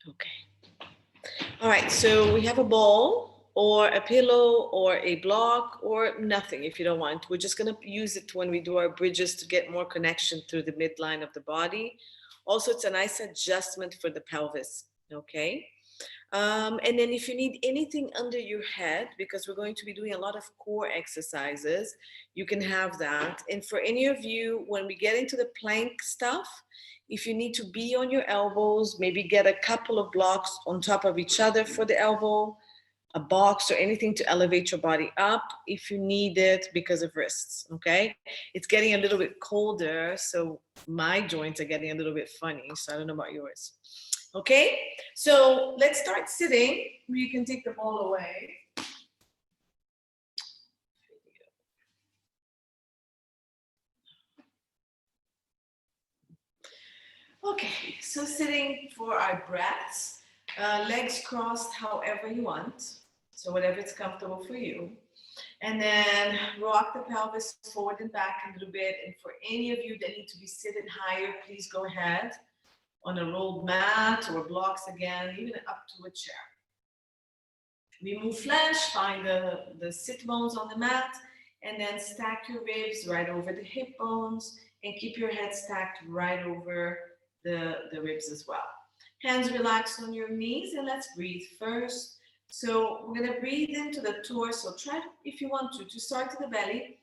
Okay. All right, so we have a ball or a pillow or a block or nothing if you don't want. We're just going to use it when we do our bridges to get more connection through the midline of the body. Also, it's a nice adjustment for the pelvis, okay? And then if you need anything under your head, because we're going to be doing a lot of core exercises, you can have that. And for any of you, when we get into the plank stuff, if you need to be on your elbows, maybe get a couple of blocks on top of each other for the elbow, a box or anything to elevate your body up if you need it because of wrists, okay? It's getting a little bit colder, so my joints are getting a little bit funny, so I don't know about yours. Okay, so let's start sitting. You can take the ball away. Okay, so sitting for our breaths, legs crossed however you want, so whatever is comfortable for you. And then rock the pelvis forward and back a little bit. And for any of you that need to be sitting higher, please go ahead on a rolled mat or blocks again, even up to a chair. Remove flesh, find the sit bones on the mat, and then stack your ribs right over the hip bones and keep your head stacked right over the ribs as well. Hands relaxed on your knees, and let's breathe first. So we're going to breathe into the torso. Try, if you want to start to the belly,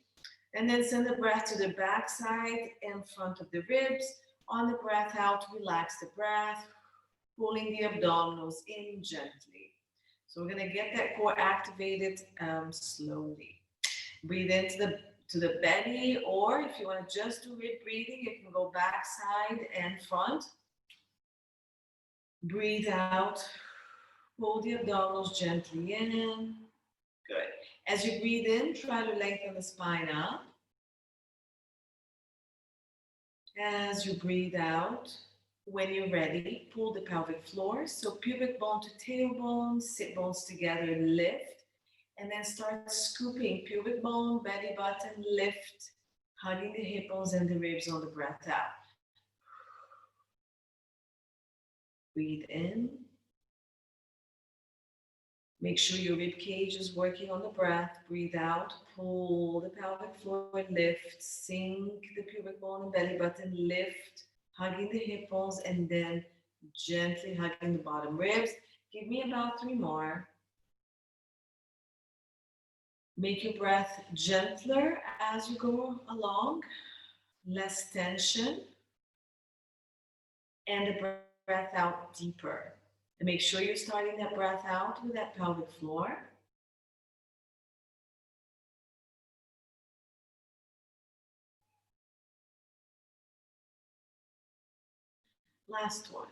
and then send the breath to the back side and front of the ribs. On the breath out, relax the breath, pulling the abdominals in gently. So we're going to get that core activated slowly. Breathe into the belly, or if you want to just do rib breathing, you can go back side and front. Breathe out. Pull the abdominals gently in. Good. As you breathe in, try to lengthen the spine up. As you breathe out, when you're ready, pull the pelvic floor. So pubic bone to tailbone, sit bones together, lift. And then start scooping pubic bone, belly button, lift, hugging the hip bones and the ribs on the breath out. Breathe in. Make sure your rib cage is working on the breath. Breathe out, pull the pelvic floor, lift, sink the pubic bone and belly button, lift, hugging the hip bones, and then gently hugging the bottom ribs. Give me about 3 more. Make your breath gentler as you go along, less tension, and the breath out deeper. And make sure you're starting that breath out with that pelvic floor. Last one.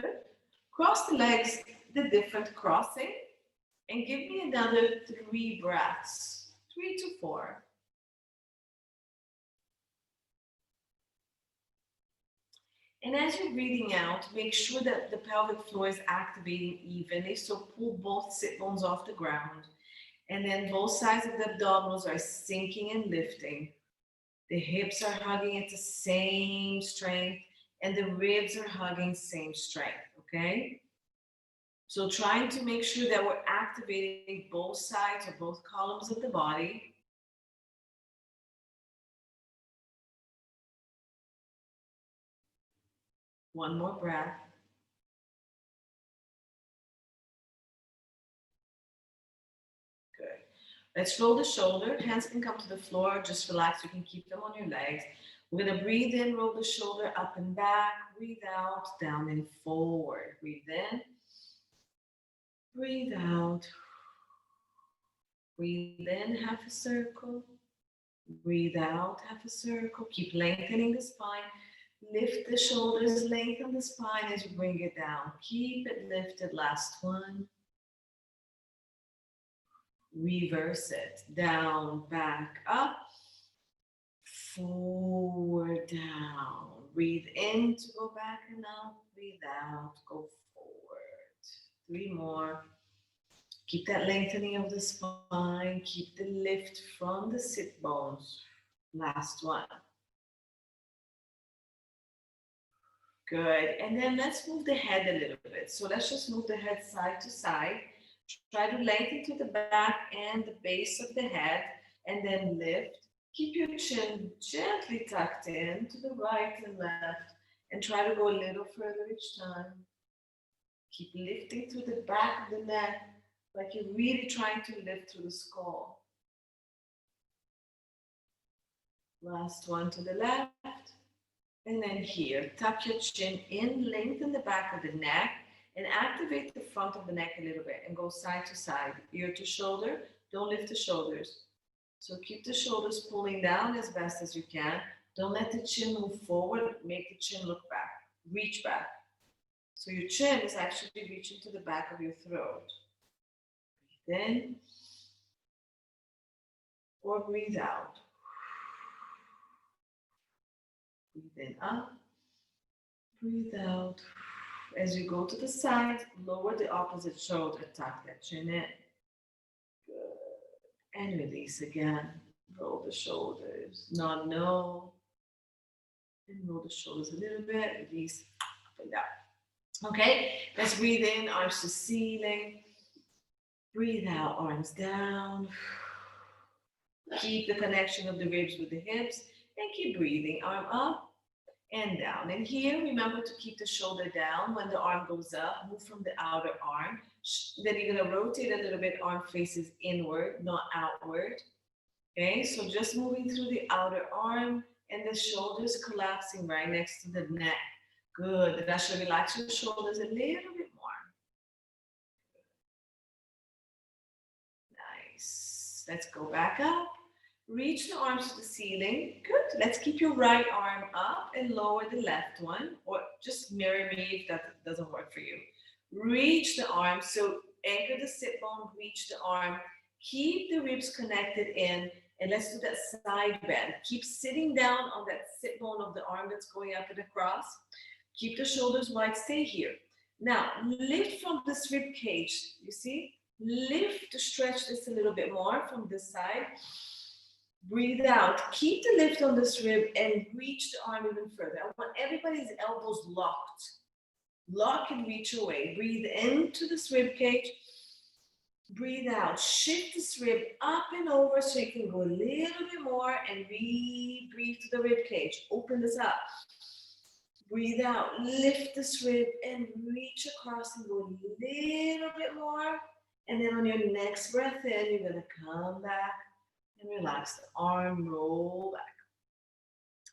Good. Cross the legs, the different crossing, and give me another 3 breaths, 3 to 4. And as you're breathing out, make sure that the pelvic floor is activating evenly. So pull both sit bones off the ground. And then both sides of the abdominals are sinking and lifting. The hips are hugging at the same strength, and the ribs are hugging same strength, okay? So trying to make sure that we're activating both sides or both columns of the body. One more breath. Good. Let's roll the shoulder. Hands can come to the floor. Just relax. You can keep them on your legs. We're going to breathe in, roll the shoulder up and back. Breathe out, down and forward. Breathe in. Breathe out. Breathe in, half a circle. Breathe out, half a circle. Keep lengthening the spine. Lift the shoulders, lengthen the spine as you bring it down. Keep it lifted. Last one. Reverse it. Down, back, up. Forward, down. Breathe in to go back and up. Breathe out, go forward. 3 more. Keep that lengthening of the spine. Keep the lift from the sit bones. Last one. Good. And then let's move the head a little bit. So let's just move the head side to side. Try to lengthen to the back and the base of the head, and then lift. Keep your chin gently tucked in to the right and left, and try to go a little further each time. Keep lifting through the back of the neck, like you're really trying to lift through the skull. Last one to the left. And then here, tuck your chin in, lengthen the back of the neck, and activate the front of the neck a little bit and go side to side, ear to shoulder. Don't lift the shoulders. So keep the shoulders pulling down as best as you can. Don't let the chin move forward. Make the chin look back. Reach back. So your chin is actually reaching to the back of your throat. Breathe in or breathe out. Breathe in up, breathe out. As you go to the side, lower the opposite shoulder, tuck that chin in. Good. And release again. Roll the shoulders, nod no. And roll the shoulders a little bit, release up and down. Okay, let's breathe in, arms to ceiling. Breathe out, arms down. Keep the connection of the ribs with the hips and keep breathing, arm up and down. And here, remember to keep the shoulder down. When the arm goes up, move from the outer arm. Then you're gonna rotate a little bit, arm faces inward, not outward. Okay, so just moving through the outer arm and the shoulders collapsing right next to the neck. Good, that should relax your shoulders a little bit more. Nice, let's go back up. Reach the arms to the ceiling. Good. Let's keep your right arm up and lower the left one, or just mirror me if that doesn't work for you. Reach the arm. So anchor the sit bone, reach the arm. Keep the ribs connected in, and let's do that side bend. Keep sitting down on that sit bone of the arm that's going up and across. Keep the shoulders wide. Stay here. Now, lift from this rib cage. You see? Lift to stretch this a little bit more from this side. Breathe out. Keep the lift on this rib and reach the arm even further. I want everybody's elbows locked. Lock and reach away. Breathe into this rib cage. Breathe out. Shift this rib up and over so you can go a little bit more and breathe to the rib cage. Open this up. Breathe out. Lift this rib and reach across and go a little bit more. And then on your next breath in, you're going to come back and relax the arm, roll back.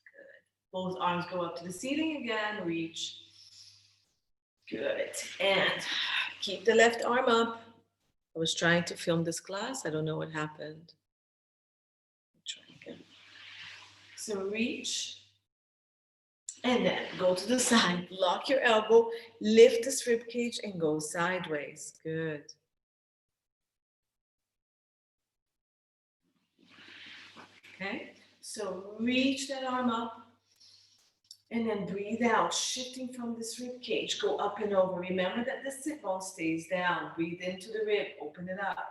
Good. Both arms go up to the ceiling again, reach. Good. And keep the left arm up. I was trying to film this class. I don't know what happened. Try again. So reach. And then go to the side. Lock your elbow. Lift this rib cage and go sideways. Good. Okay, so reach that arm up and then breathe out, shifting from this rib cage, go up and over. Remember that the sit bone stays down. Breathe into the rib, open it up.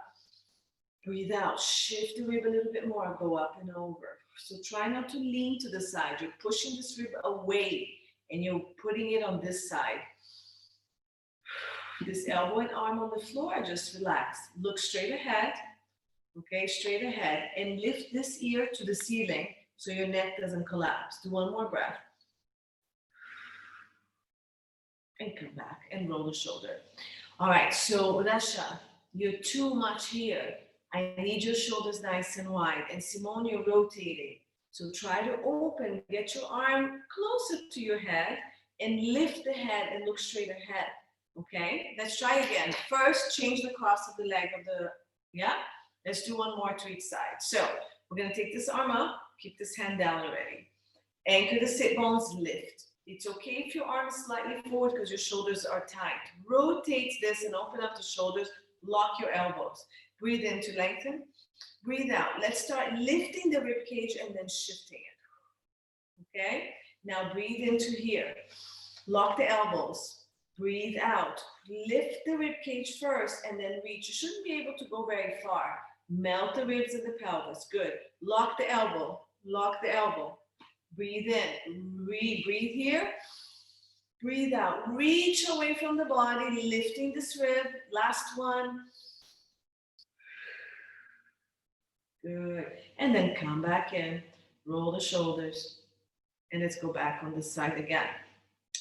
Breathe out, shift the rib a little bit more, go up and over. So try not to lean to the side. You're pushing this rib away and you're putting it on this side. This elbow and arm on the floor, just relax. Look straight ahead. Okay, straight ahead, and lift this ear to the ceiling so your neck doesn't collapse. Do one more breath. And come back and roll the shoulder. All right, so Rasha, you're too much here. I need your shoulders nice and wide. And Simone, you're rotating. So try to open, get your arm closer to your head and lift the head and look straight ahead. Okay, let's try again. First, change the cross of the leg of the, yeah? Let's do one more to each side. So we're going to take this arm up, keep this hand down already. Anchor the sit bones, lift. It's okay if your arm is slightly forward because your shoulders are tight. Rotate this and open up the shoulders, lock your elbows. Breathe in to lengthen. Breathe out. Let's start lifting the rib cage and then shifting it. Okay? Now breathe into here. Lock the elbows. Breathe out. Lift the rib cage first and then reach. You shouldn't be able to go very far. Melt the ribs and the pelvis. Good. Lock the elbow. Lock the elbow. Breathe in. Breathe here. Breathe out. Reach away from the body, lifting this rib. Last one. Good. And then come back in. Roll the shoulders. And let's go back on this side again.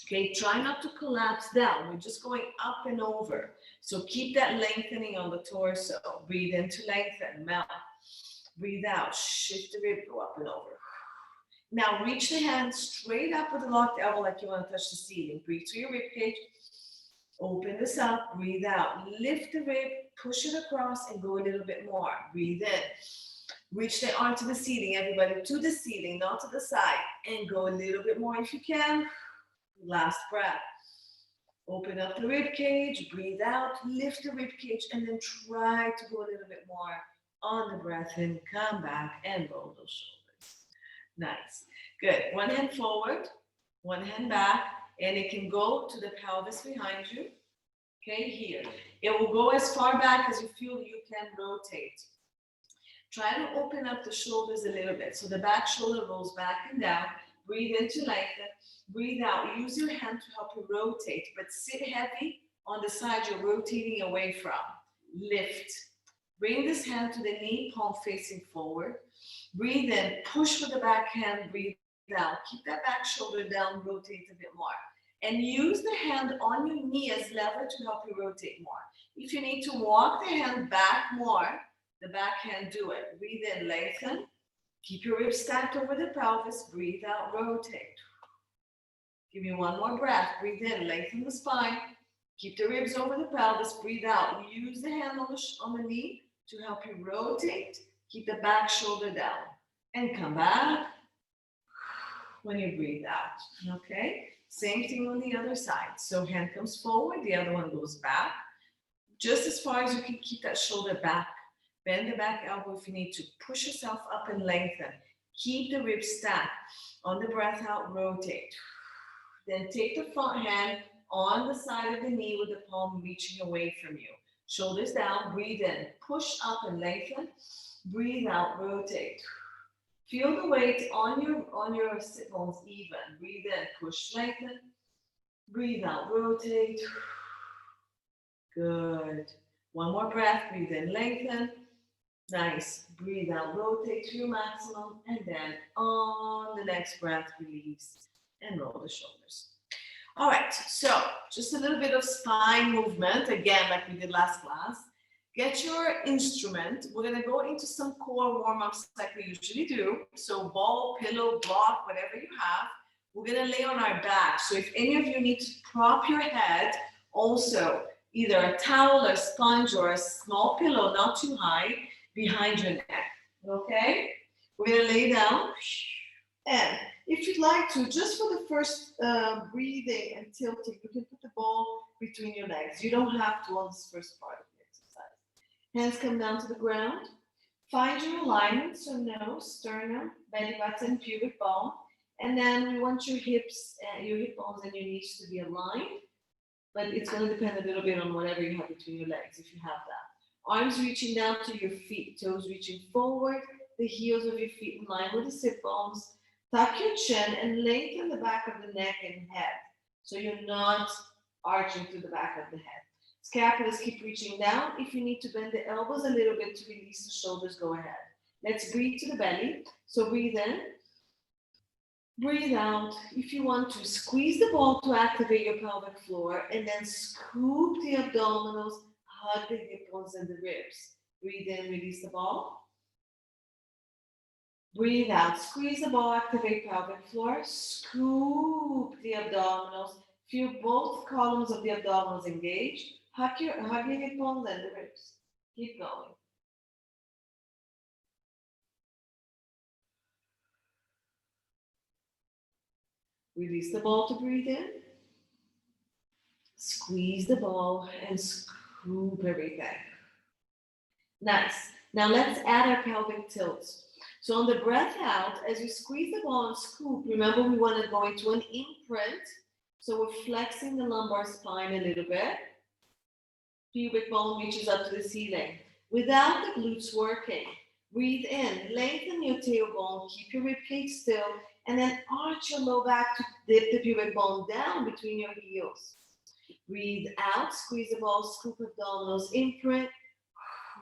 Okay, try not to collapse down. We're just going up and over. So keep that lengthening on the torso. Breathe in to lengthen, melt. Breathe out, shift the rib, go up and over. Now reach the hand straight up with the locked elbow like you want to touch the ceiling. Breathe through your rib cage. Open this up, breathe out. Lift the rib, push it across and go a little bit more. Breathe in. Reach the arm to the ceiling, everybody, to the ceiling, not to the side. And go a little bit more if you can. Last breath. Open up the rib cage, breathe out, lift the rib cage, and then try to go a little bit more on the breath in. Come back and roll those shoulders. Nice. Good. One hand forward, one hand back, and it can go to the pelvis behind you. Okay, here. It will go as far back as you feel you can rotate. Try to open up the shoulders a little bit. So the back shoulder rolls back and down. Breathe in to lengthen. Breathe out. Use your hand to help you rotate, but sit heavy on the side you're rotating away from. Lift. Bring this hand to the knee, palm facing forward. Breathe in. Push with the back hand. Breathe out. Keep that back shoulder down. Rotate a bit more. And use the hand on your knee as lever to help you rotate more. If you need to walk the hand back more, the back hand, do it. Breathe in, lengthen. Keep your ribs stacked over the pelvis. Breathe out, rotate. Give me one more breath. Breathe in, lengthen the spine. Keep the ribs over the pelvis. Breathe out. Use the hand on the knee to help you rotate. Keep the back shoulder down. And come back when you breathe out. Okay? Same thing on the other side. So hand comes forward, the other one goes back. Just as far as you can keep that shoulder back. Bend the back elbow if you need to. Push yourself up and lengthen. Keep the ribs stacked. On the breath out, rotate. Then take the front hand on the side of the knee with the palm reaching away from you. Shoulders down, breathe in. Push up and lengthen. Breathe out, rotate. Feel the weight on your sit bones even. Breathe in, push, lengthen. Breathe out, rotate. Good. One more breath, breathe in, lengthen. Nice. Breathe out, rotate to your maximum, and then on the next breath, release and roll the shoulders. All right, so just a little bit of spine movement, again, like we did last class. Get your instrument. We're gonna go into some core warm-ups like we usually do. So ball, pillow, block, whatever you have. We're gonna lay on our back. So if any of you need to prop your head, also either a towel, a sponge, or a small pillow, not too high, behind your neck, okay? We're gonna lay down, and if you'd like to, just for the first breathing and tilting, you can put the ball between your legs. You don't have to on this first part of the exercise. Hands come down to the ground. Find your alignment, so nose, sternum, belly button, pubic bone, and then we want your hips, your hip bones and your knees to be aligned, but it's gonna depend a little bit on whatever you have between your legs, if you have that. Arms reaching down to your feet, toes reaching forward, the heels of your feet in line with the sit bones. Tuck your chin and lengthen the back of the neck and head, so you're not arching to the back of the head. Scapulas keep reaching down. If you need to bend the elbows a little bit to release the shoulders, go ahead. Let's breathe to the belly. So breathe in, breathe out. If you want to, squeeze the ball to activate your pelvic floor, and then scoop the abdominals, hug the hip bones and the ribs. Breathe in, release the ball. Breathe out, squeeze the ball, activate pelvic floor, scoop the abdominals. Feel both columns of the abdominals engaged. Hug your hip bones and the ribs. Keep going. Release the ball to breathe in. Squeeze the ball and scoop everything. Nice. Now let's add our pelvic tilts. So on the breath out, as you squeeze the ball and scoop, remember we want to go into an imprint. So we're flexing the lumbar spine a little bit. Pubic bone reaches up to the ceiling. Without the glutes working, Breathe in, lengthen your tailbone, keep your ribcage still, and then arch your low back to dip the pubic bone down between your heels. Breathe out, squeeze the balls, scoop abdominals, imprint,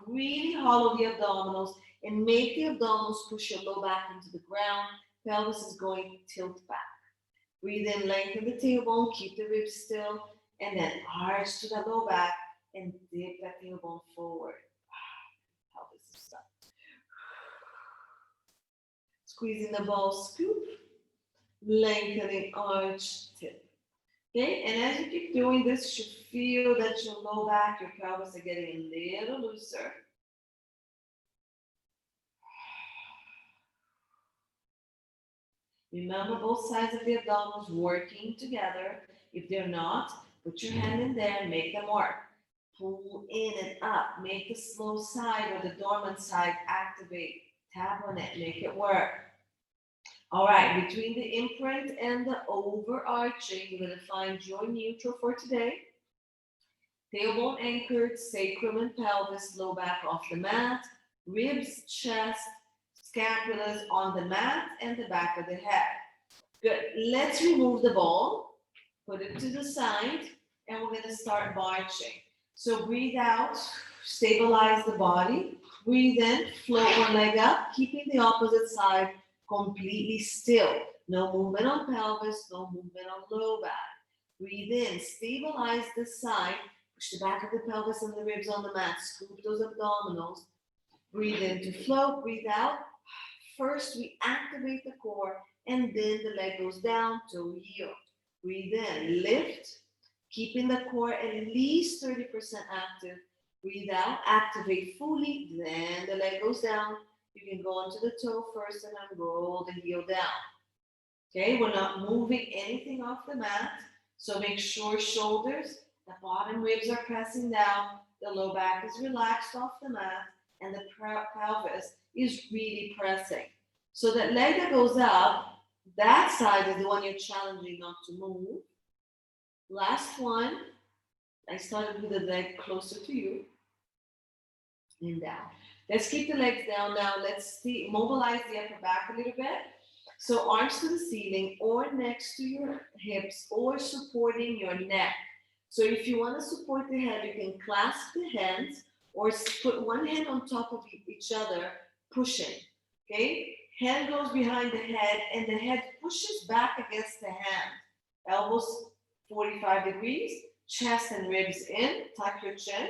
really hollow the abdominals, and make the abdominals push your low back into the ground. Pelvis is going tilt back. Breathe in, lengthen the tailbone, keep the ribs still, and then arch to the low back and dip that tailbone forward. Pelvis is stuck. Squeezing the balls, scoop, lengthening, arch, tip. Okay, and as you keep doing this, you should feel that your low back, your pelvis are getting a little looser. Remember both sides of the abdominals working together. If they're not, put your hand in there and make them work. Pull in and up. Make the slow side or the dormant side activate. Tap on it, make it work. All right, between the imprint and the overarching, you're going to find joint neutral for today. Tailbone anchored, sacrum and pelvis, low back off the mat, ribs, chest, scapulas on the mat and the back of the head. Good. Let's remove the ball, put it to the side, and we're going to start marching. So breathe out, stabilize the body. Breathe in, float one leg up, keeping the opposite side completely still. No movement on pelvis, no movement on low back. Breathe in, stabilize this side, push the back of the pelvis and the ribs on the mat, scoop those abdominals. Breathe in to float, breathe out. First, we activate the core, and then the leg goes down, toe heel. Breathe in, lift, keeping the core at least 30% active. Breathe out, activate fully, then the leg goes down. You can go onto the toe first and then roll the heel down. Okay, we're not moving anything off the mat, so make sure shoulders, the bottom ribs are pressing down, the low back is relaxed off the mat, and the pelvis is really pressing. So that leg that goes up, that side is the one you're challenging not to move. Last one, I started with the leg closer to you, and down. Let's keep the legs down now. Let's mobilize the upper back a little bit. So arms to the ceiling or next to your hips or supporting your neck. So if you want to support the head, you can clasp the hands or put one hand on top of each other, pushing. Okay? Hand goes behind the head and the head pushes back against the hand. Elbows 45 degrees, chest and ribs in, tuck your chin.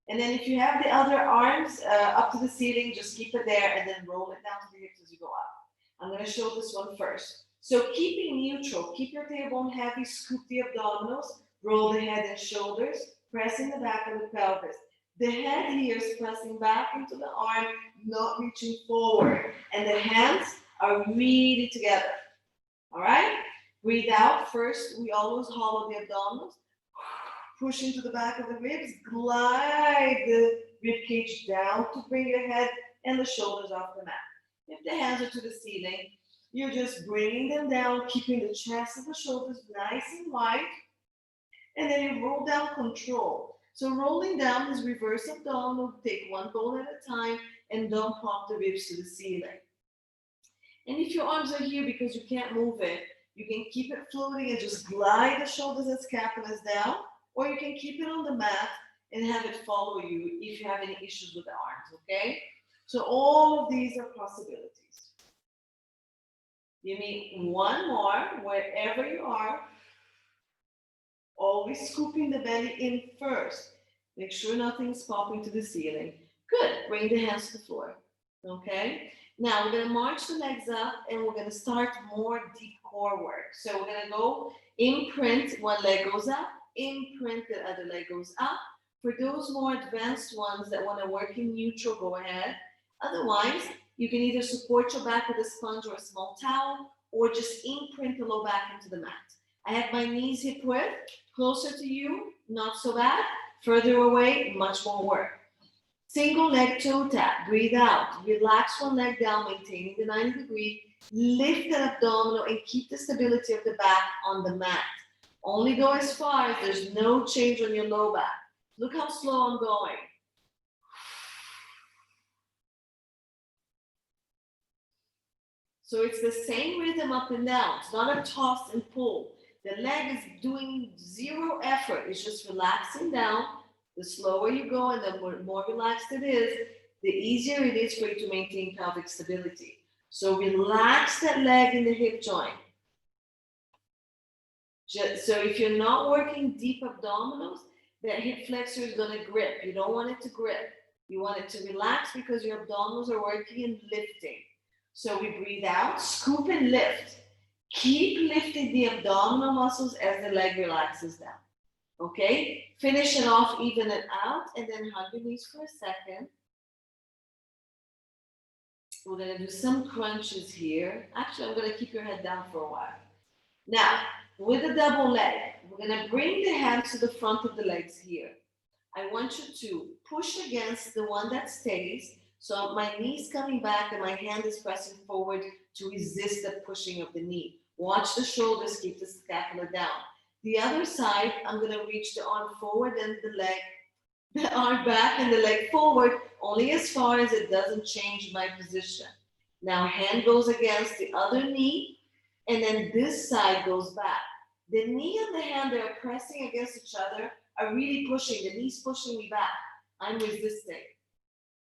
And then if you have the other arms up to the ceiling, just keep it there and then roll it down to the hips as you go up. I'm going to show this one first. So keeping neutral, keep your tailbone heavy, scoop the abdominals, roll the head and shoulders, pressing the back of the pelvis. The head here is pressing back into the arm, not reaching forward. And the hands are really together. All right? Breathe out. First, we always hollow the abdominals. Push into the back of the ribs. Glide the rib cage down to bring your head and the shoulders off the mat. If the hands are to the ceiling, you're just bringing them down, keeping the chest and the shoulders nice and wide. And then you roll down, control. So rolling down is reverse abdominal. Take one bone at a time and don't pop the ribs to the ceiling. And if your arms are here because you can't move it, you can keep it floating and just glide the shoulders and scapulas down, or you can keep it on the mat and have it follow you if you have any issues with the arms, okay? So all of these are possibilities. Give me one more, wherever you are. Always scooping the belly in first. Make sure nothing's popping to the ceiling. Good, bring the hands to the floor, okay? Now we're gonna march the legs up and we're gonna start more deep core work. So we're gonna go imprint, one leg goes up, imprint, the other leg goes up. For those more advanced ones that wanna work in neutral, go ahead. Otherwise, you can either support your back with a sponge or a small towel, or just imprint the low back into the mat. I have my knees hip width, closer to you, not so bad. Further away, much more work. Single leg toe tap, breathe out. Relax one leg down, maintaining the 90 degree. Lift that abdominal and keep the stability of the back on the mat. Only go as far as there's no change on your low back. Look how slow I'm going. So it's the same rhythm up and down. It's not a toss and pull. The leg is doing zero effort. It's just relaxing down. The slower you go and the more relaxed it is, the easier it is for you to maintain pelvic stability. So relax that leg in the hip joint. So if you're not working deep abdominals, that hip flexor is going to grip. You don't want it to grip. You want it to relax because your abdominals are working and lifting. So we breathe out, scoop and lift. Keep lifting the abdominal muscles as the leg relaxes down. Okay? Finish it off, even it out, and then hug your knees for a second. We're going to do some crunches here. Actually, I'm going to keep your head down for a while. Now, with the double leg, we're going to bring the hands to the front of the legs here. I want you to push against the one that stays. So my knee's coming back and my hand is pressing forward to resist the pushing of the knee. Watch the shoulders, keep the scapula down. The other side, I'm going to reach the arm forward and the arm back and the leg forward, only as far as it doesn't change my position. Now hand goes against the other knee, and then this side goes back. The knee and the hand that are pressing against each other are really pushing. The knee's pushing me back. I'm resisting.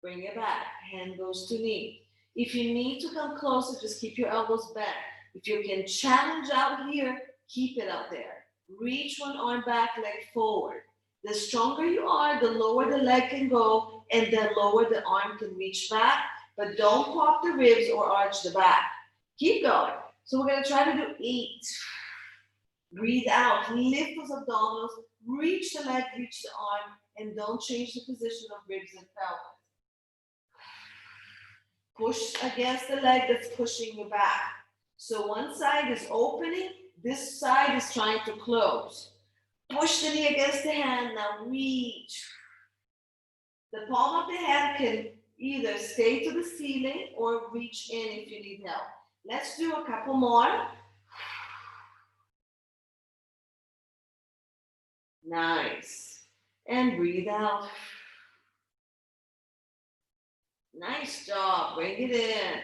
Bring it back. Hand goes to knee. If you need to come closer, just keep your elbows bent. If you can challenge out here, keep it out there. Reach one arm back, leg forward. The stronger you are, the lower the leg can go, and the lower the arm can reach back. But don't pop the ribs or arch the back. Keep going. So we're going to try to do 8. Breathe out. Lift those abdominals. Reach the leg, reach the arm, and don't change the position of ribs and pelvis. Push against the leg that's pushing you back. So one side is opening, this side is trying to close. Push the knee against the hand, now reach. The palm of the hand can either stay to the ceiling or reach in if you need help. Let's do a couple more. Nice. And breathe out. Nice job. Bring it in.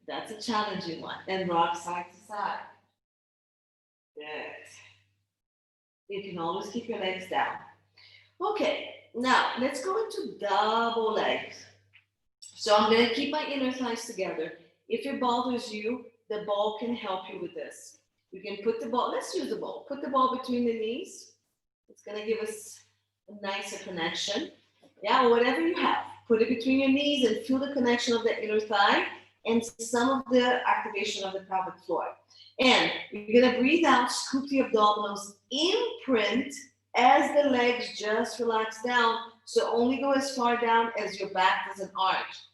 That's a challenging one. And rock side to side. Good. You can always keep your legs down. Okay, now let's go into double legs. So I'm going to keep my inner thighs together. If it bothers you, the ball can help you with this. You can put the ball, let's use the ball. Put the ball between the knees. It's going to give us a nicer connection. Yeah, or whatever you have. Put it between your knees and feel the connection of the inner thigh and some of the activation of the pelvic floor. And you're going to breathe out, scoop the abdominals, imprint as the legs just relax down. So only go as far down as your back doesn't arch.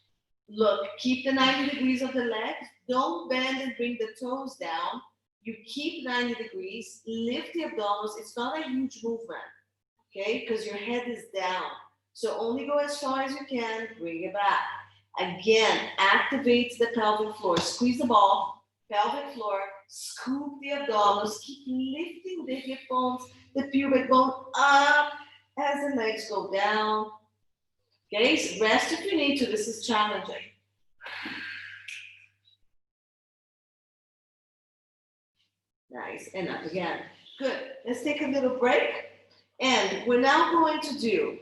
Look, keep the 90 degrees of the legs. Don't bend and bring the toes down. You keep 90 degrees, lift the abdominals. It's not a huge movement, okay? Because your head is down. So only go as far as you can, bring it back. Again, activate the pelvic floor. Squeeze the ball, pelvic floor, scoop the abdominals, keep lifting the hip bones, the pubic bone up as the legs go down. Okay, so rest if you need to, this is challenging. Nice, and up again. Good, let's take a little break. And we're now going to do,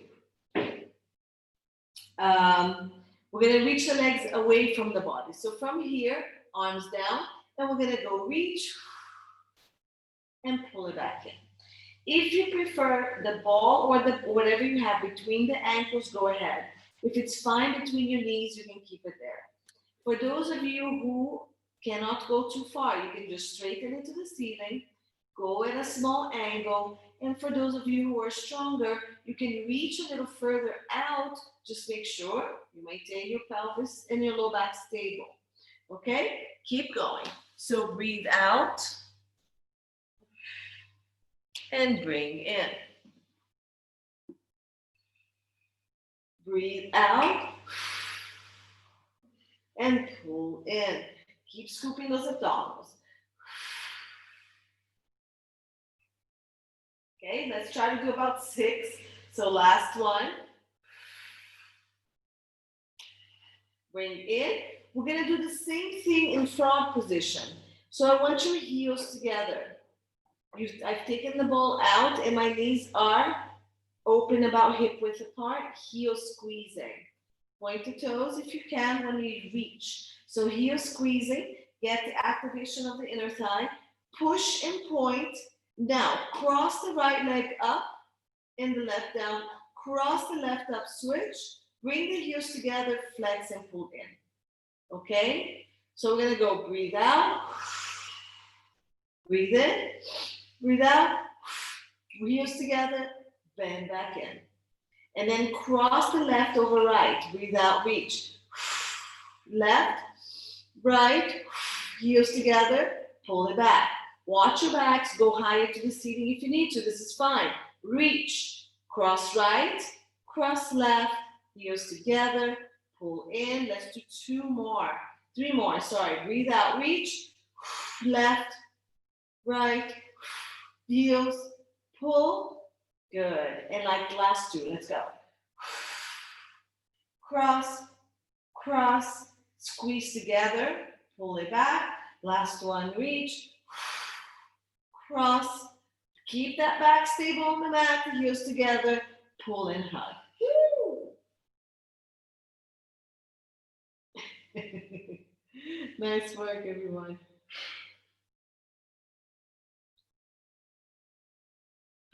we're going to reach the legs away from the body. So from here, arms down, and we're going to go reach and pull it back in. If you prefer the ball or the whatever you have between the ankles, go ahead. If it's fine between your knees, you can keep it there. For those of you who cannot go too far, you can just straighten into the ceiling, go at a small angle, and for those of you who are stronger, you can reach a little further out. Just make sure you maintain your pelvis and your low back stable. Okay? Keep going. So breathe out and bring in. Breathe out and pull in. Keep scooping those abdominals. Okay, let's try to do about 6. So last one. Bring in. We're gonna do the same thing in frog position. So I want your heels together. I've taken the ball out and my knees are open about hip width apart, heels squeezing. Point the toes if you can when you reach. So heels squeezing, get the activation of the inner thigh, push and point. Now, cross the right leg up and the left down, cross the left up, switch, bring the heels together, flex and pull in. Okay? So we're gonna go breathe out, breathe in, breathe out, heels together, bend back in. And then cross the left over right, breathe out, reach. Left, right, heels together, pull it back. Watch your backs, go higher to the seating if you need to, this is fine. Reach, cross right, cross left, heels together, pull in. Let's do three more, sorry. Breathe out, reach, left, right, heels, pull, good. And like last two, let's go. Cross, cross, squeeze together, pull it back. Last one, reach, cross, keep that back stable on the mat, the heels together, pull and hug. Nice work, everyone.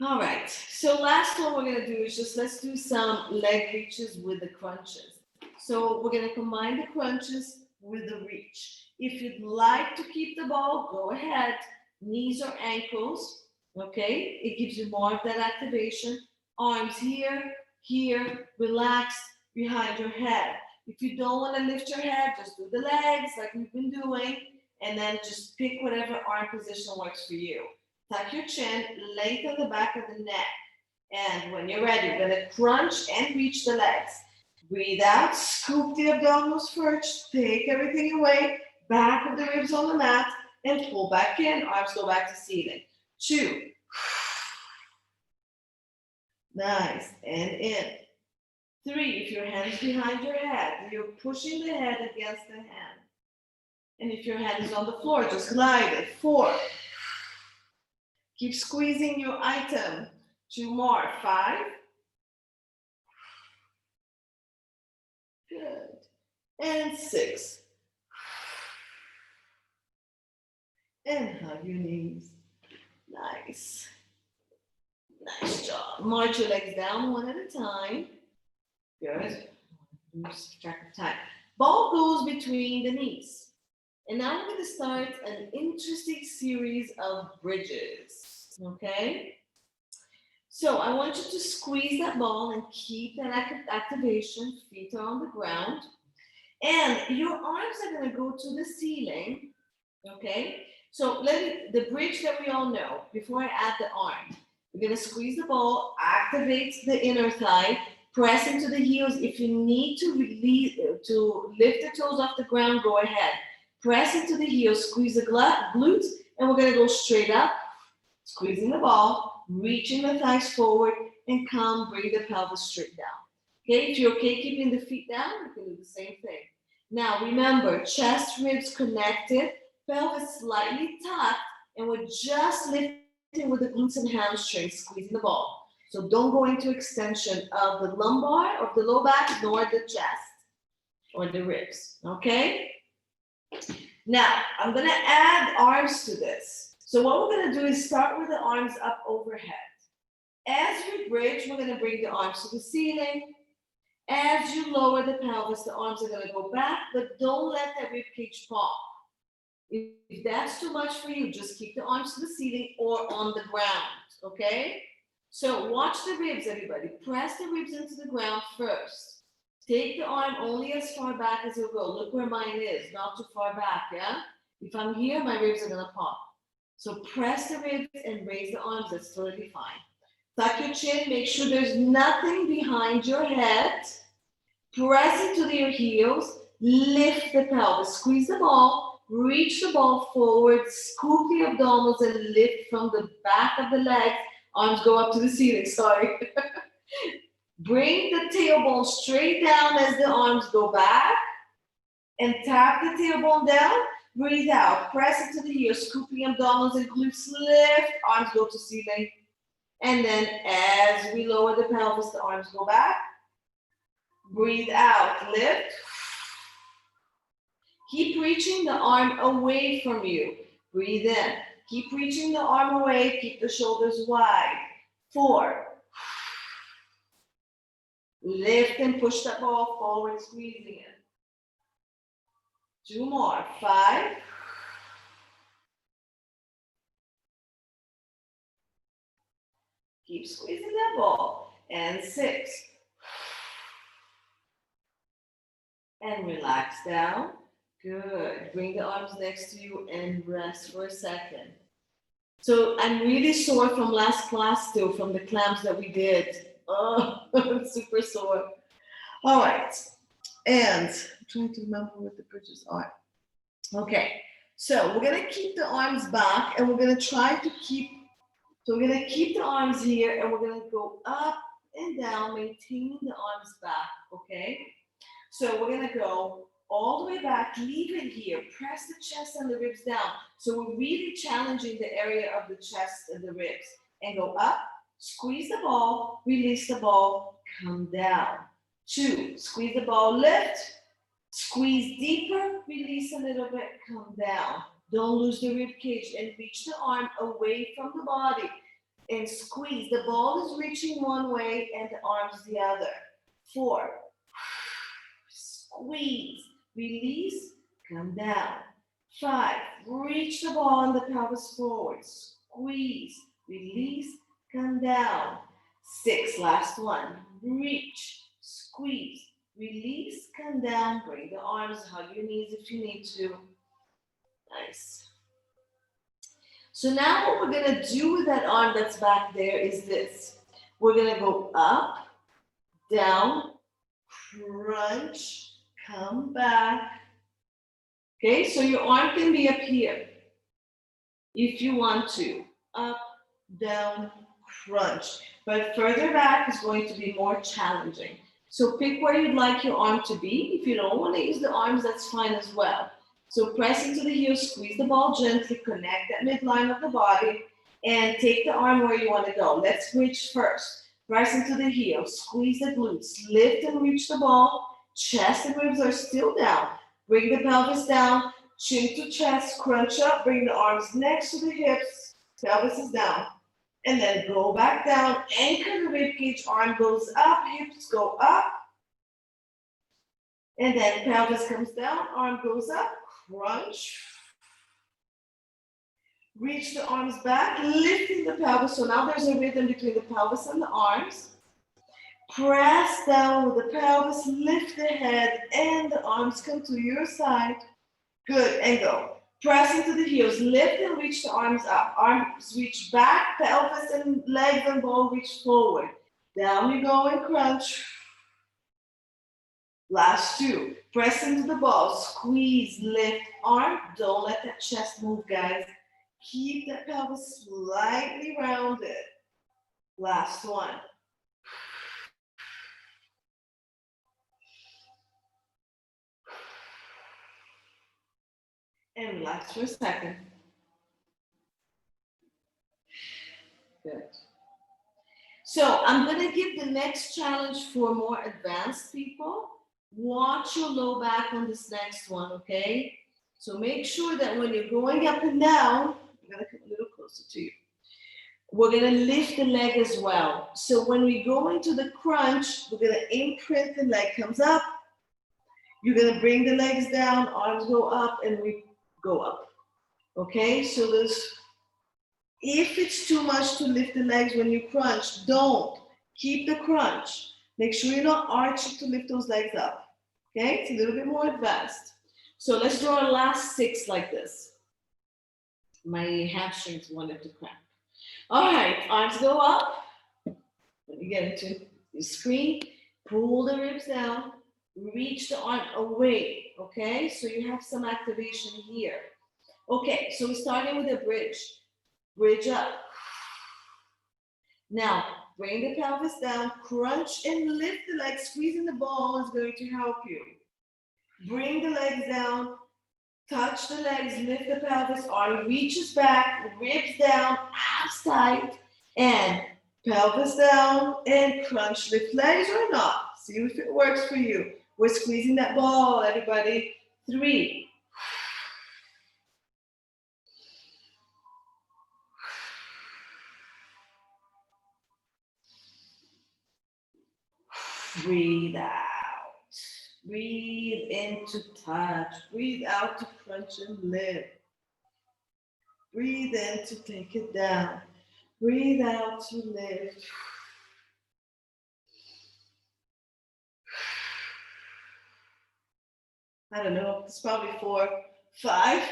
All right, so last one we're gonna do is let's do some leg reaches with the crunches. So we're gonna combine the crunches with the reach. If you'd like to keep the ball, go ahead, knees or ankles, okay? It gives you more of that activation. Arms here, relax behind your head. If you don't wanna lift your head, just do the legs like we've been doing, and then just pick whatever arm position works for you. Tuck your chin, lengthen the back of the neck. And when you're ready, you're gonna crunch and reach the legs. Breathe out, scoop the abdominals first, take everything away, back of the ribs on the mat, and pull back in, arms go back to ceiling. 2. Nice, and in. 3, if your hand is behind your head, you're pushing the head against the hand. And if your hand is on the floor, just glide it. 4. Keep squeezing your item. 2 more. 5. Good. And 6. And hug your knees. Nice. Nice job. March your legs down one at a time. Good. Lose track of time. Ball goes between the knees. And now we're going to start an interesting series of bridges. Okay? So I want you to squeeze that ball and keep that activation. Feet are on the ground. And your arms are going to go to the ceiling. Okay? So the bridge that we all know, before I add the arm, we're going to squeeze the ball, activate the inner thigh, press into the heels. If you need to lift the toes off the ground, go ahead. Press into the heels, squeeze the glutes, and we're going to go straight up, squeezing the ball, reaching the thighs forward, and come, bring the pelvis straight down. Okay, if you're okay keeping the feet down, you can do the same thing. Now remember, chest, ribs connected, pelvis slightly tucked, and we're just lifting with the glutes and hamstrings, squeezing the ball. So don't go into extension of the lumbar, of the low back, nor the chest or the ribs, okay? Now, I'm gonna add arms to this. So what we're gonna do is start with the arms up overhead. As you bridge, we're gonna bring the arms to the ceiling. As you lower the pelvis, the arms are gonna go back, but don't let that rib cage pop. If that's too much for you, just keep the arms to the ceiling or on the ground, okay? So watch the ribs, everybody. Press the ribs into the ground first. Take the arm only as far back as you'll go. Look where mine is, not too far back, yeah? If I'm here, my ribs are gonna pop. So press the ribs and raise the arms, that's totally fine. Tuck your chin, make sure there's nothing behind your head. Press into your heels, lift the pelvis, squeeze the ball, reach the ball forward, scoop the abdominals and lift from the back of the legs. Arms go up to the ceiling, sorry. Bring the tailbone straight down as the arms go back and tap the tailbone down. Breathe out. Press into the heels. Scooping abdominals and glutes. Lift. Arms go to ceiling. And then as we lower the pelvis, the arms go back. Breathe out. Lift. Keep reaching the arm away from you. Breathe in. Keep reaching the arm away. Keep the shoulders wide. 4. Lift and push that ball forward, squeezing it. 2 more. 5. Keep squeezing that ball. And 6. And relax down. Good. Bring the arms next to you and rest for a second. So I'm really sore from last class still, from the clamps that we did. Oh, I'm super sore. All right. And I'm trying to remember what the bridges are. Okay. So we're going to keep the arms back and we're going to try to keep, so we're going to keep the arms here and we're going to go up and down, maintaining the arms back. Okay. So we're going to go all the way back, leave it here, press the chest and the ribs down. So we're really challenging the area of the chest and the ribs. And go up, squeeze the ball, release the ball, come down. 2, squeeze the ball, lift, squeeze deeper, release a little bit, come down. Don't lose the rib cage and reach the arm away from the body. And squeeze, the ball is reaching one way and the arms the other. 4, squeeze. Release, come down. 5, reach the ball and the pelvis forward. Squeeze, release, come down. 6, last one. Reach, squeeze, release, come down. Bring the arms, hug your knees if you need to. Nice. So now what we're going to do with that arm that's back there is this. We're going to go up, down, crunch, come back. Okay, so your arm can be up here if you want to. Up, down, crunch. But further back is going to be more challenging. So pick where you'd like your arm to be. If you don't want to use the arms, that's fine as well. So press into the heels, squeeze the ball gently, connect that midline of the body, and take the arm where you want to go. Let's reach first. Press into the heels, squeeze the glutes, lift and reach the ball. Chest and ribs are still down. Bring the pelvis down, chin to chest, crunch up, bring the arms next to the hips, pelvis is down. And then go back down, anchor the rib cage, arm goes up, hips go up. And then pelvis comes down, arm goes up, crunch. Reach the arms back, lifting the pelvis. So now there's a rhythm between the pelvis and the arms. Press down with the pelvis, lift the head, and the arms come to your side. Good, and go. Press into the heels, lift and reach the arms up. Arms reach back, pelvis and legs and ball reach forward. Down you go and crunch. Last 2. Press into the ball, squeeze, lift, arm. Don't let that chest move, guys. Keep that pelvis slightly rounded. Last 1. And relax for a second. Good. So I'm going to give the next challenge for more advanced people. Watch your low back on this next one, okay? So make sure that when you're going up and down, I'm going to come a little closer to you. We're going to lift the leg as well. So when we go into the crunch, we're going to imprint the leg comes up. You're going to bring the legs down, arms go up, and we go up. Okay, so if it's too much to lift the legs when you crunch, don't. Keep the crunch. Make sure you're not arching to lift those legs up. Okay, it's a little bit more advanced. So let's do our last 6 like this. My hamstrings wanted to cramp. All right, arms go up. Let me get into the screen. Pull the ribs down. Reach the arm away, okay? So you have some activation here. Okay, so we're starting with a bridge. Bridge up. Now, bring the pelvis down, crunch and lift the leg. Squeezing the ball is going to help you. Bring the legs down, touch the legs, lift the pelvis, arm reaches back, ribs down, abs tight, and pelvis down, and crunch, lift legs or not. See if it works for you. We're squeezing that ball, everybody. 3. Breathe out. Breathe in to touch. Breathe out to crunch and lift. Breathe in to take it down. Breathe out to lift. I don't know, it's probably 4, 5.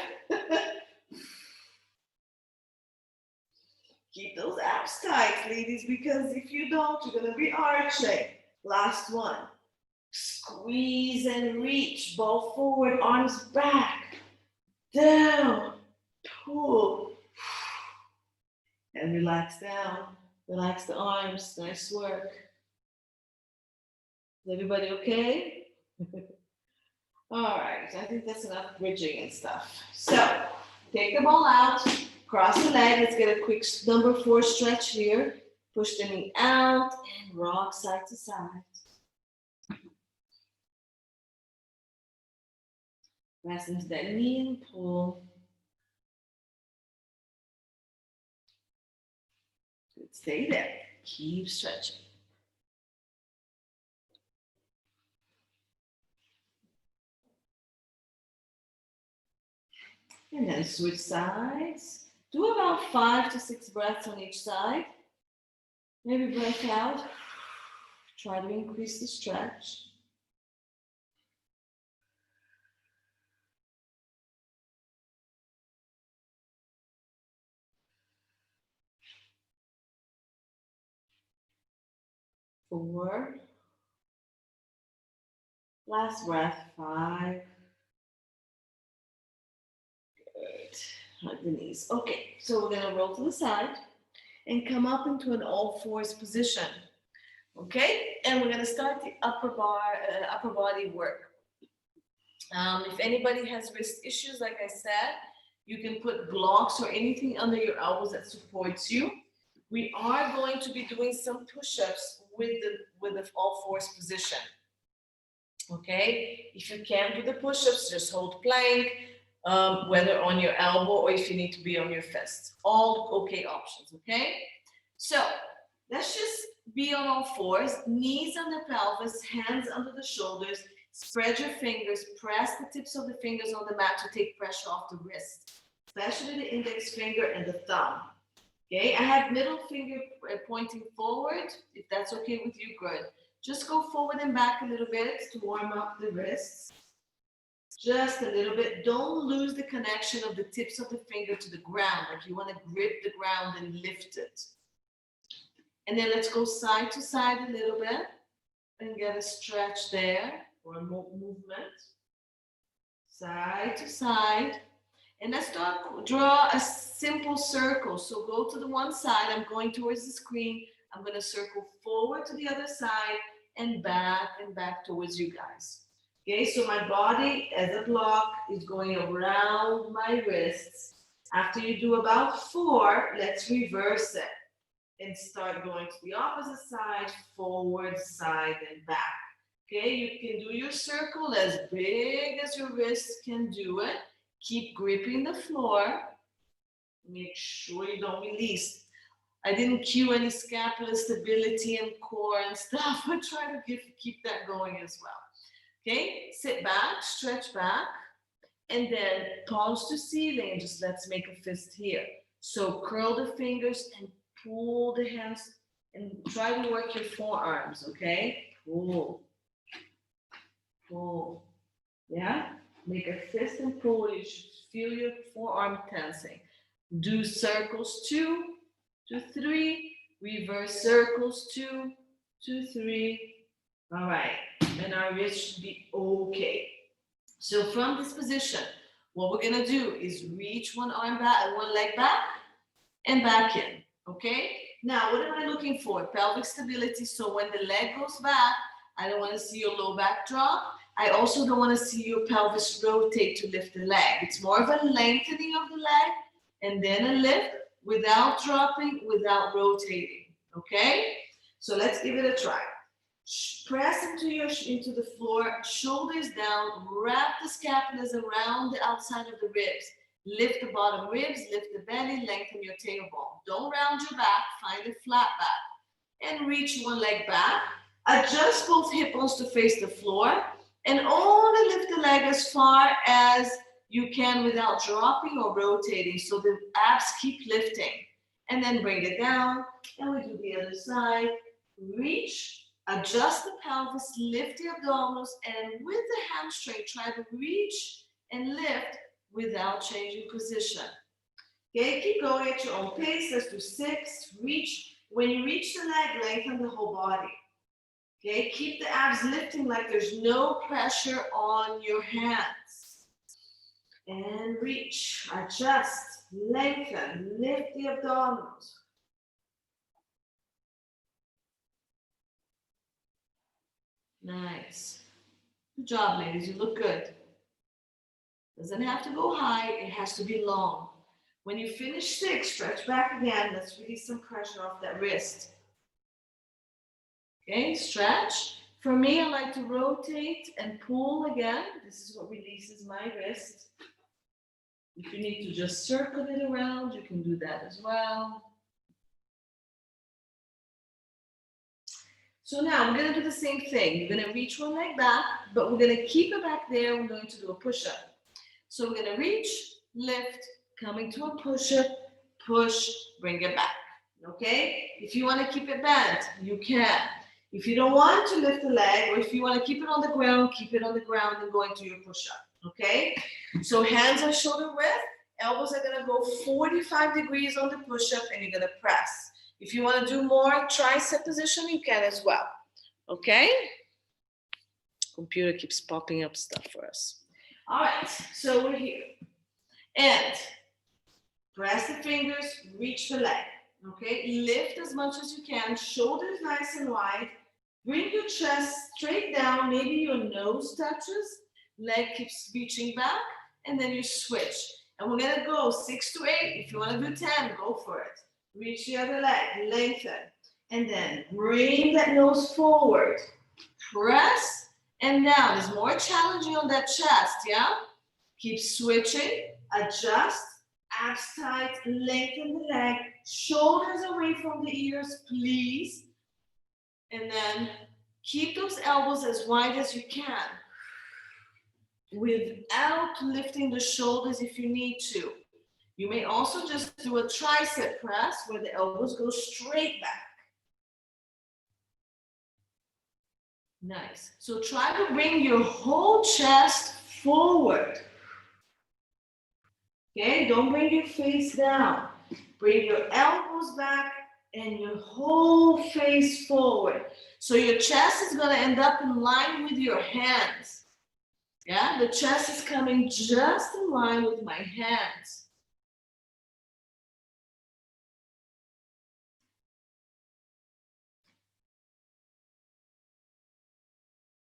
Keep those abs tight, ladies, because if you don't, you're going to be arching. Last one. Squeeze and reach. Ball forward, arms back. Down. Pull. And relax down. Relax the arms. Nice work. Is everybody okay? All right, I think that's enough bridging and stuff. So, take the ball out, cross the leg. Let's get a quick number 4 stretch here. Push the knee out and rock side to side. Press into that knee and pull. Good, stay there. Keep stretching. And then switch sides. Do about 5 to 6 breaths on each side. Maybe breath out. Try to increase the stretch. Four. Last breath, 5. Good. Hug the knees. Okay, so we're gonna roll to the side and come up into an all fours position. Okay, and we're gonna start the upper body work. If anybody has wrist issues, like I said, you can put blocks or anything under your elbows that supports you. We are going to be doing some push-ups with the all fours position. Okay, if you can't do the push-ups, just hold plank, whether on your elbow or if you need to be on your fist. All okay options, okay? So let's just be on all fours, knees on the pelvis, hands under the shoulders, spread your fingers, press the tips of the fingers on the mat to take pressure off the wrist, especially the index finger and the thumb. Okay, I have middle finger pointing forward. If that's okay with you, good. Just go forward and back a little bit to warm up the wrists. Just a little bit. Don't lose the connection of the tips of the finger to the ground. Like you want to grip the ground and lift it. And then let's go side to side a little bit and get a stretch there or a movement. Side to side. And let's draw a simple circle. So go to the one side. I'm going towards the screen. I'm going to circle forward to the other side and back towards you guys. Okay, so my body as a block is going around my wrists. After you do about 4, let's reverse it and start going to the opposite side, forward, side, and back. Okay, you can do your circle as big as your wrists can do it. Keep gripping the floor. Make sure you don't release. I didn't cue any scapular stability and core and stuff, but try to keep that going as well. Okay, sit back, stretch back, and then palms to ceiling. Just let's make a fist here. So curl the fingers and pull the hands and try to work your forearms, okay? Pull, pull, yeah? Make a fist and pull. You should feel your forearm tensing. Do circles 2 to 3. Reverse circles 2 to 3. All right. And our wrist should be okay. So from this position, what we're going to do is reach one arm back and one leg back and back in. Okay? Now, what am I looking for? Pelvic stability. So when the leg goes back, I don't want to see your low back drop. I also don't want to see your pelvis rotate to lift the leg. It's more of a lengthening of the leg and then a lift without dropping, without rotating. Okay? So let's give it a try. Press into the floor, shoulders down, wrap the scapulas around the outside of the ribs. Lift the bottom ribs, lift the belly, lengthen your tailbone. Don't round your back, find a flat back. And reach one leg back. Adjust both hip bones to face the floor. And only lift the leg as far as you can without dropping or rotating. So the abs keep lifting. And then bring it down. And we do the other side. Reach. Adjust the pelvis, lift the abdominals, and with the hamstring, try to reach and lift without changing position. Okay, keep going at your own pace. Let's do 6. Reach. When you reach the leg, lengthen the whole body. Okay, keep the abs lifting like there's no pressure on your hands. And reach, adjust, lengthen, lift the abdominals. Nice. Good job, ladies. You look good. Doesn't have to go high. It has to be long. When you finish 6, stretch back again. Let's release some pressure off that wrist. Okay, stretch. For me, I like to rotate and pull again. This is what releases my wrist. If you need to just circle it around, you can do that as well. So now we're going to do the same thing. You're going to reach one leg back, but we're going to keep it back there. We're going to do a push-up. So we're going to reach, lift, coming to a push-up, push, bring it back. Okay? If you want to keep it bent, you can. If you don't want to lift the leg, or if you want to keep it on the ground, keep it on the ground and go into your push-up. Okay? So hands are shoulder width. Elbows are going to go 45 degrees on the push-up, and you're going to press. If you want to do more tricep position, you can as well. Okay? Computer keeps popping up stuff for us. All right, so we're here. And press the fingers, reach the leg. Okay? Lift as much as you can. Shoulders nice and wide. Bring your chest straight down. Maybe your nose touches. Leg keeps reaching back. And then you switch. And we're going to go 6 to 8. If you want to do 10, go for it. Reach the other leg, lengthen, and then bring that nose forward. Press and down. It's more challenging on that chest, yeah? Keep switching, adjust, abs tight, lengthen the leg, shoulders away from the ears, please. And then keep those elbows as wide as you can without lifting the shoulders if you need to. You may also just do a tricep press where the elbows go straight back. Nice. So try to bring your whole chest forward. Okay, don't bring your face down. Bring your elbows back and your whole face forward. So your chest is going to end up in line with your hands. Yeah, the chest is coming just in line with my hands.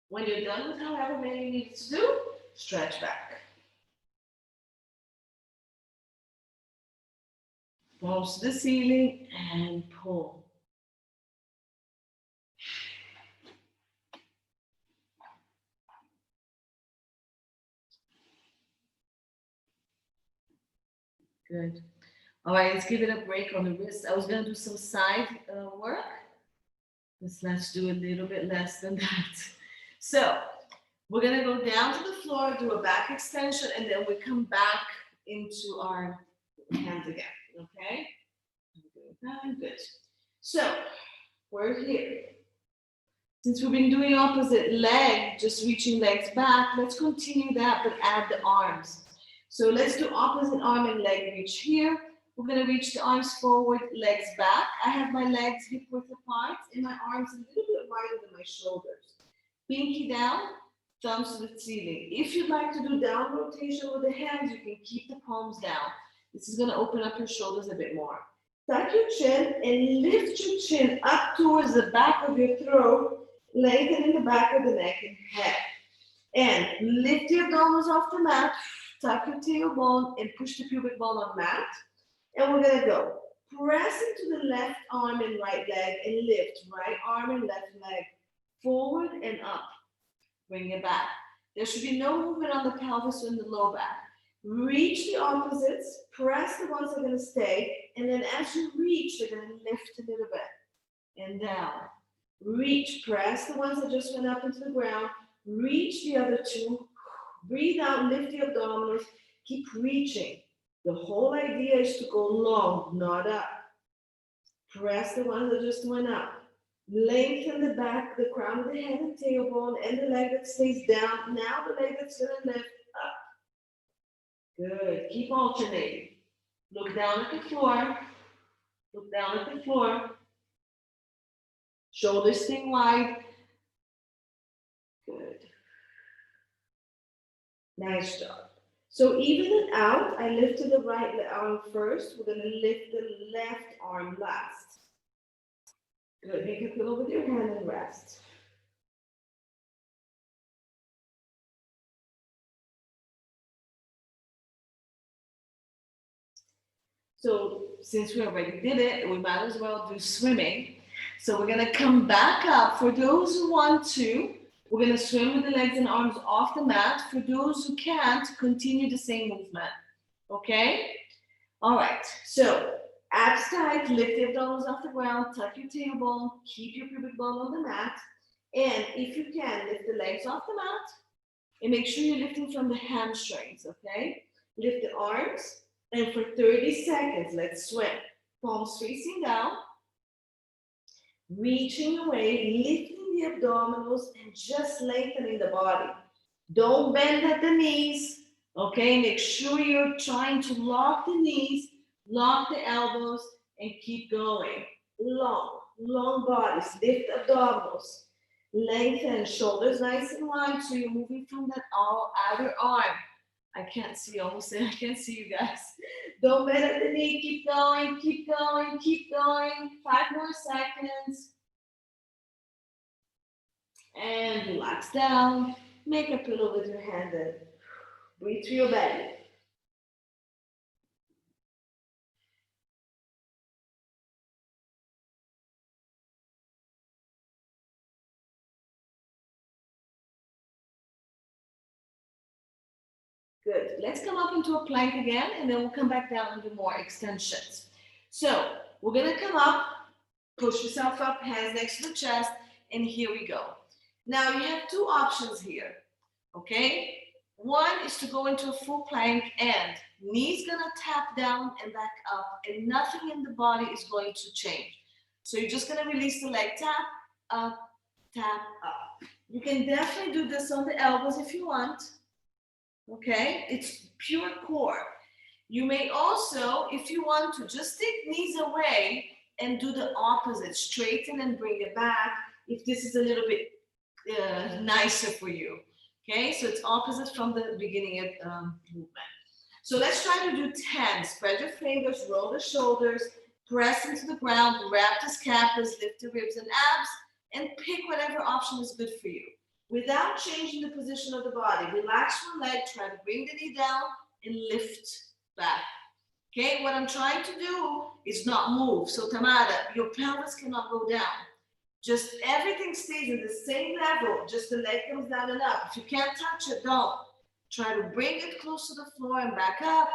When you're done with however many you need to do, stretch back. Palms to the ceiling and pull. Good. All right, let's give it a break on the wrist. I was going to do some side work. Let's do a little bit less than that. So we're going to go down to the floor, do a back extension, and then we come back into our hands again. Okay? Good. So we're here. Since we've been doing opposite leg, just reaching legs back, let's continue that, but add the arms. So let's do opposite arm and leg reach here. We're going to reach the arms forward, legs back. I have my legs hip width apart and my arms a little bit wider than my shoulders. Pinky down, thumbs to the ceiling. If you'd like to do down rotation with the hands, you can keep the palms down. This is going to open up your shoulders a bit more. Tuck your chin and lift your chin up towards the back of your throat, lengthening the back of the neck and head. And lift the abdominals off the mat, tuck your tailbone and push the pubic bone on the mat. And we're gonna go. Press into the left arm and right leg and lift right arm and left leg forward and up. Bring it back. There should be no movement on the pelvis or in the low back. Reach the opposites, press the ones that are gonna stay, and then as you reach, they're gonna lift a little bit and down. Reach, press the ones that just went up into the ground, reach the other two, breathe out, lift the abdominals, keep reaching. The whole idea is to go long, not up. Press the ones that just went up. Lengthen the back, the crown of the head and tailbone, and the leg that stays down. Now the leg that's gonna lift up. Good, keep alternating. Look down at the floor. Look down at the floor. Shoulders stay wide. Good. Nice job. So even it out, I lifted the right arm first. We're going to lift the left arm last. Good. Make a pillow with your hand and rest. So since we already did it, we might as well do swimming. So we're going to come back up. For those who want to, we're going to swim with the legs and arms off the mat. For those who can't, continue the same movement. Okay? All right. So abs tight, lift the abdominals off the ground, tuck your tailbone, keep your pubic bone on the mat. And if you can, lift the legs off the mat and make sure you're lifting from the hamstrings, okay? Lift the arms, and for 30 seconds, let's swim. Palms facing down, reaching away, lifting the abdominals, and just lengthening the body. Don't bend at the knees, okay? Make sure you're trying to lock the knees, lock the elbows, and keep going. Long, long bodies, lift abdominals, lengthen shoulders nice and wide, so you're moving from that outer arm. I can't see almost, I can't see you guys. Don't bend at the knee, keep going, keep going, keep going. 5 more seconds. And relax down. Make a pillow with your hand and breathe through your belly. Good. Let's come up into a plank again, and then we'll come back down and do more extensions. So we're going to come up, push yourself up, hands next to the chest, and here we go. Now you have 2 options here, okay? One is to go into a full plank, and knees going to tap down and back up, and nothing in the body is going to change. So you're just going to release the leg, tap, up, tap, up. You can definitely do this on the elbows if you want. Okay, it's pure core. You may also, if you want to, just take knees away and do the opposite. Straighten and bring it back if this is a little bit nicer for you. Okay, so it's opposite from the beginning of movement. So let's try to do 10. Spread your fingers, roll the shoulders, press into the ground, wrap the scapulas, lift the ribs and abs, and pick whatever option is good for you. Without changing the position of the body, relax one leg, try to bring the knee down and lift back. Okay, what I'm trying to do is not move. So Tamara, your pelvis cannot go down. Just everything stays in the same level, just the leg comes down and up. If you can't touch it, don't. Try to bring it close to the floor and back up.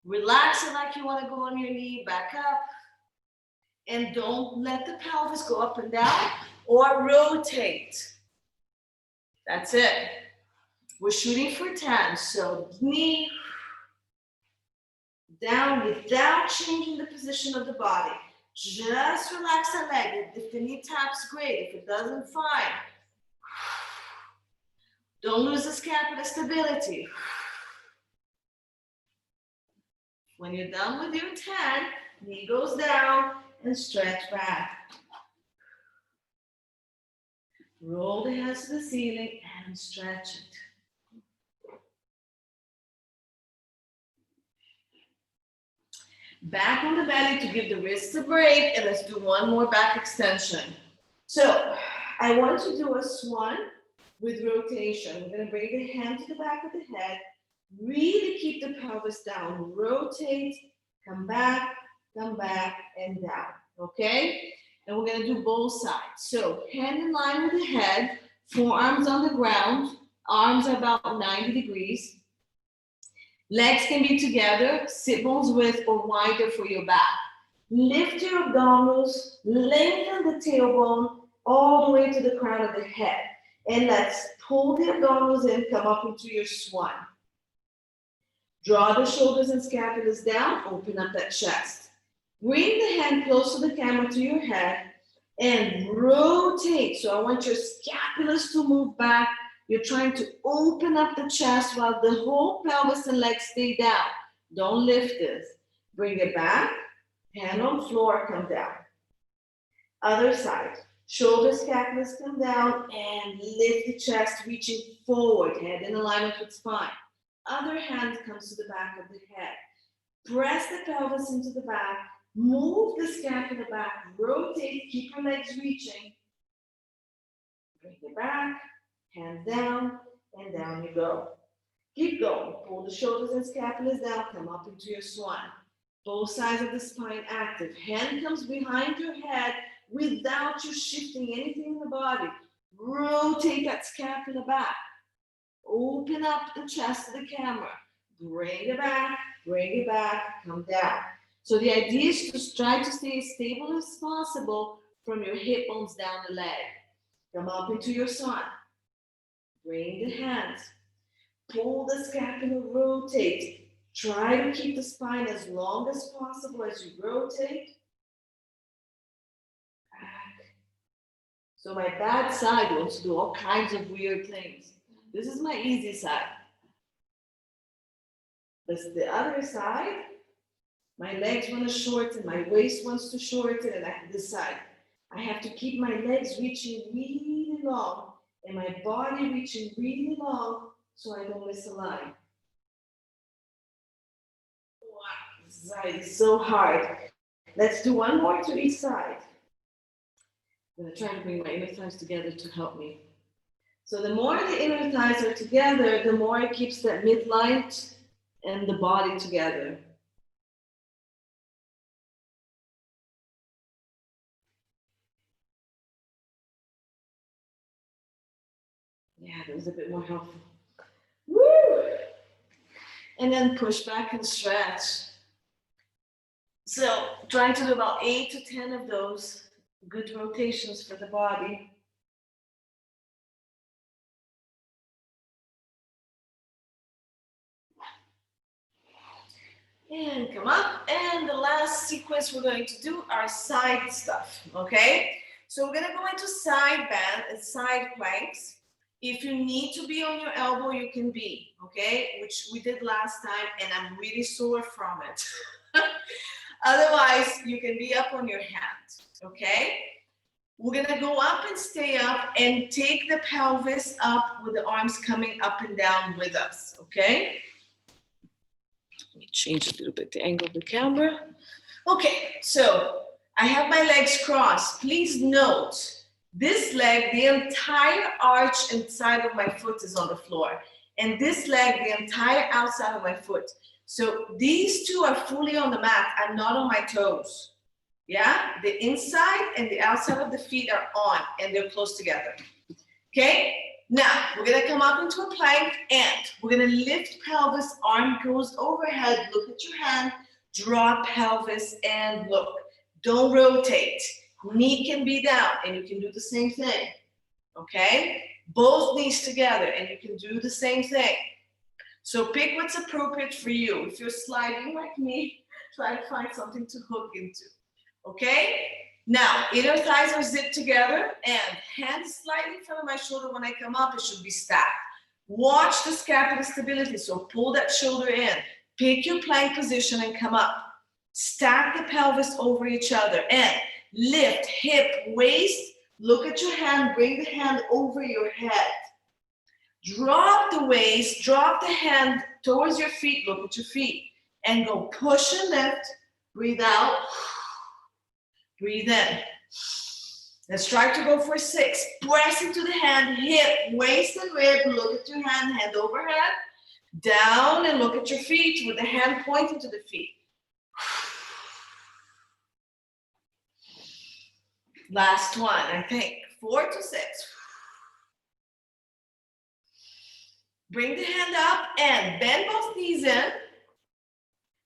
Relax it like you want to go on your knee, back up. And don't let the pelvis go up and down or rotate. That's it. We're shooting for 10. So knee down without changing the position of the body. Just relax the leg. If the knee taps, great. If it doesn't, fine. Don't lose the scapular stability. When you're done with your 10, knee goes down and stretch back. Roll the hands to the ceiling and stretch it. Back on the belly to give the wrists a break, and let's do one more back extension. So I want to do a swan with rotation. We're gonna bring the hand to the back of the head, really keep the pelvis down, rotate, come back, and down, okay? And we're gonna do both sides. So hand in line with the head, forearms on the ground, arms are about 90 degrees. Legs can be together, sit bones width or wider for your back. Lift your abdominals, lengthen the tailbone all the way to the crown of the head. And let's pull the abdominals in, come up into your swan. Draw the shoulders and scapulas down, open up that chest. Bring the hand close to the camera to your head and rotate. So I want your scapulas to move back. You're trying to open up the chest while the whole pelvis and legs stay down. Don't lift this. Bring it back, hand on floor, come down. Other side. Shoulders, scapulas come down and lift the chest, reaching forward, head in alignment with spine. Other hand comes to the back of the head. Press the pelvis into the back, move the scapula back, rotate, keep your legs reaching. Bring it back, hand down, and down you go. Keep going. Pull the shoulders and scapulas down, come up into your swan. Both sides of the spine active. Hand comes behind your head without you shifting anything in the body. Rotate that scapula back. Open up the chest to the camera. Bring it back, come down. So the idea is to try to stay as stable as possible from your hip bones down the leg. Come up into your swan. Bring the hands. Pull the scapula, rotate. Try to keep the spine as long as possible as you rotate. Back. So my bad side wants to do all kinds of weird things. This is my easy side. This is the other side. My legs want to shorten, my waist wants to shorten, and this side. I have to keep my legs reaching really long and my body reaching really long so I don't miss a line. Wow, this side is so hard. Let's do one more to each side. I'm going to try to bring my inner thighs together to help me. So the more the inner thighs are together, the more it keeps that midline and the body together. Yeah, that was a bit more helpful. Woo! And then push back and stretch. So try to do about 8 to 10 of those. Good rotations for the body. And come up. And the last sequence we're going to do are side stuff, okay? So we're gonna go into side bend and side planks. If you need to be on your elbow, you can be, okay? Which we did last time, and I'm really sore from it. Otherwise, you can be up on your hand, okay? We're gonna go up and stay up and take the pelvis up with the arms coming up and down with us, okay? Let me change a little bit the angle of the camera. Okay, so I have my legs crossed. Please note, this leg, the entire arch inside of my foot is on the floor. And this leg, the entire outside of my foot. So these two are fully on the mat. I'm not on my toes. Yeah, the inside and the outside of the feet are on and they're close together. Okay, now we're gonna come up into a plank and we're gonna lift pelvis, arm goes overhead, look at your hand, draw pelvis and look. Don't rotate. Knee can be down and you can do the same thing. Okay, both knees together and you can do the same thing. So pick what's appropriate for you. If you're sliding like me, try to find something to hook into. Okay? Now, inner thighs are zipped together and hands slightly in front of my shoulder. When I come up, it should be stacked. Watch the scapular stability. So pull that shoulder in. Pick your plank position and come up. Stack the pelvis over each other and lift hip, waist. Look at your hand. Bring the hand over your head. Drop the waist. Drop the hand towards your feet. Look at your feet. And go push and lift. Breathe out. Breathe in. Let's try to go for 6. Press into the hand, hip, waist and rib. Look at your hand, hand overhead. Down and look at your feet with the hand pointing to the feet. Last one, I think. 4 to 6. Bring the hand up and bend both knees in.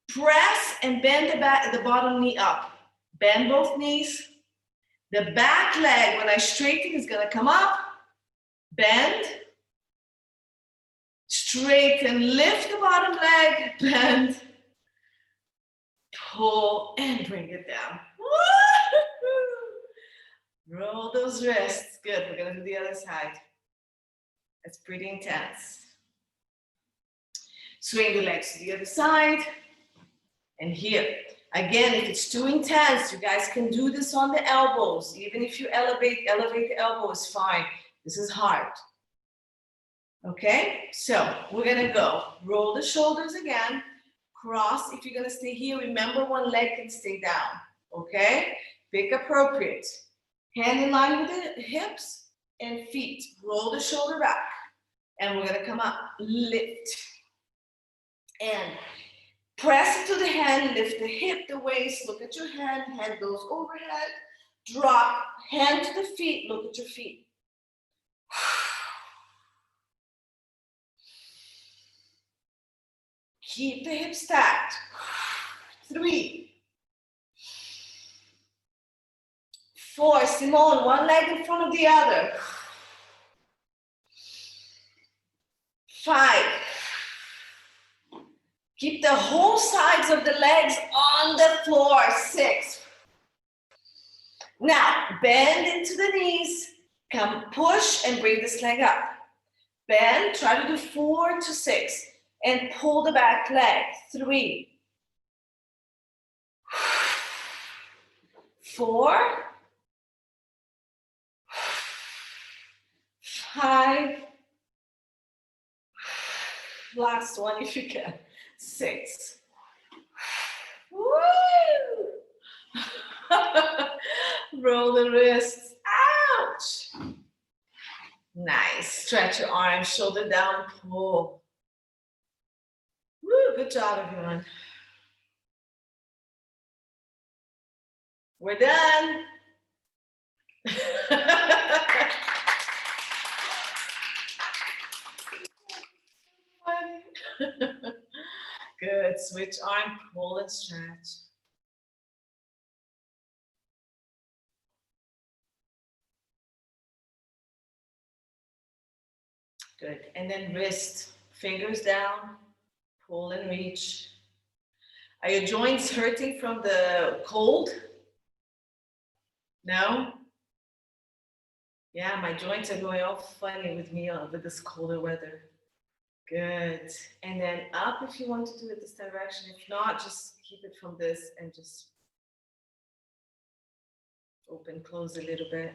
Press and bend the bottom knee up. Bend both knees. The back leg, when I straighten, is gonna come up. Bend. Straighten, lift the bottom leg, bend. Pull and bring it down. Roll those wrists. Good, we're gonna do the other side. That's pretty intense. Swing the legs to the other side. And here, again, if it's too intense, you guys can do this on the elbows. Even if you elevate the elbow is fine. This is hard. Okay, so we're gonna go. Roll the shoulders again. Cross, if you're gonna stay here, remember one leg can stay down. Okay, pick appropriate. Hand in line with the hips and feet. Roll the shoulder back. And we're gonna come up, lift. And press into the hand, lift the hip, the waist, look at your hand, hand goes overhead, drop, hand to the feet, look at your feet. Keep the hips stacked. 3, 4, Simone, one leg in front of the other. 5. Keep the whole sides of the legs on the floor. 6. Now, bend into the knees. Come, push and bring this leg up. Bend, try to do 4 to 6. And pull the back leg. 3. 4. 5. Last one if you can. 6. Woo! Roll the wrists. Ouch! Nice. Stretch your arms, shoulder down, pull. Woo, good job, everyone. We're done. Good. Switch arm, pull and stretch. Good. And then wrist, fingers down, pull and reach. Are your joints hurting from the cold? No? Yeah, my joints are going all funny with me with this colder weather. Good. And then up if you want to do it this direction. If not, just keep it from this and just open, close a little bit.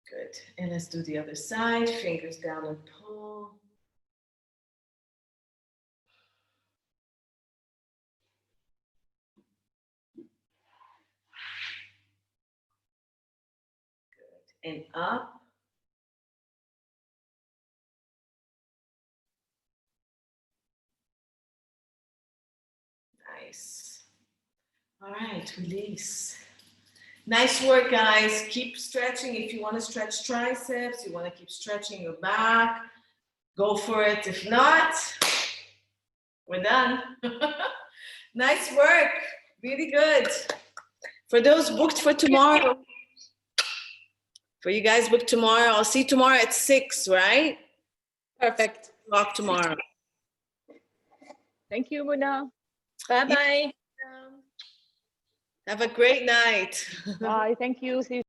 Good. And let's do the other side. Fingers down and pull. Good. And up. Nice. All right, release. Nice work, guys. Keep stretching. If you want to stretch triceps, you want to keep stretching your back, go for it. If not, we're done. Nice work. Really good. For those booked for tomorrow, for you guys booked tomorrow, I'll see you tomorrow at 6, right? Perfect. Talk tomorrow. Thank you, Muna. Bye-bye. Have a great night. Bye. Thank you. See you.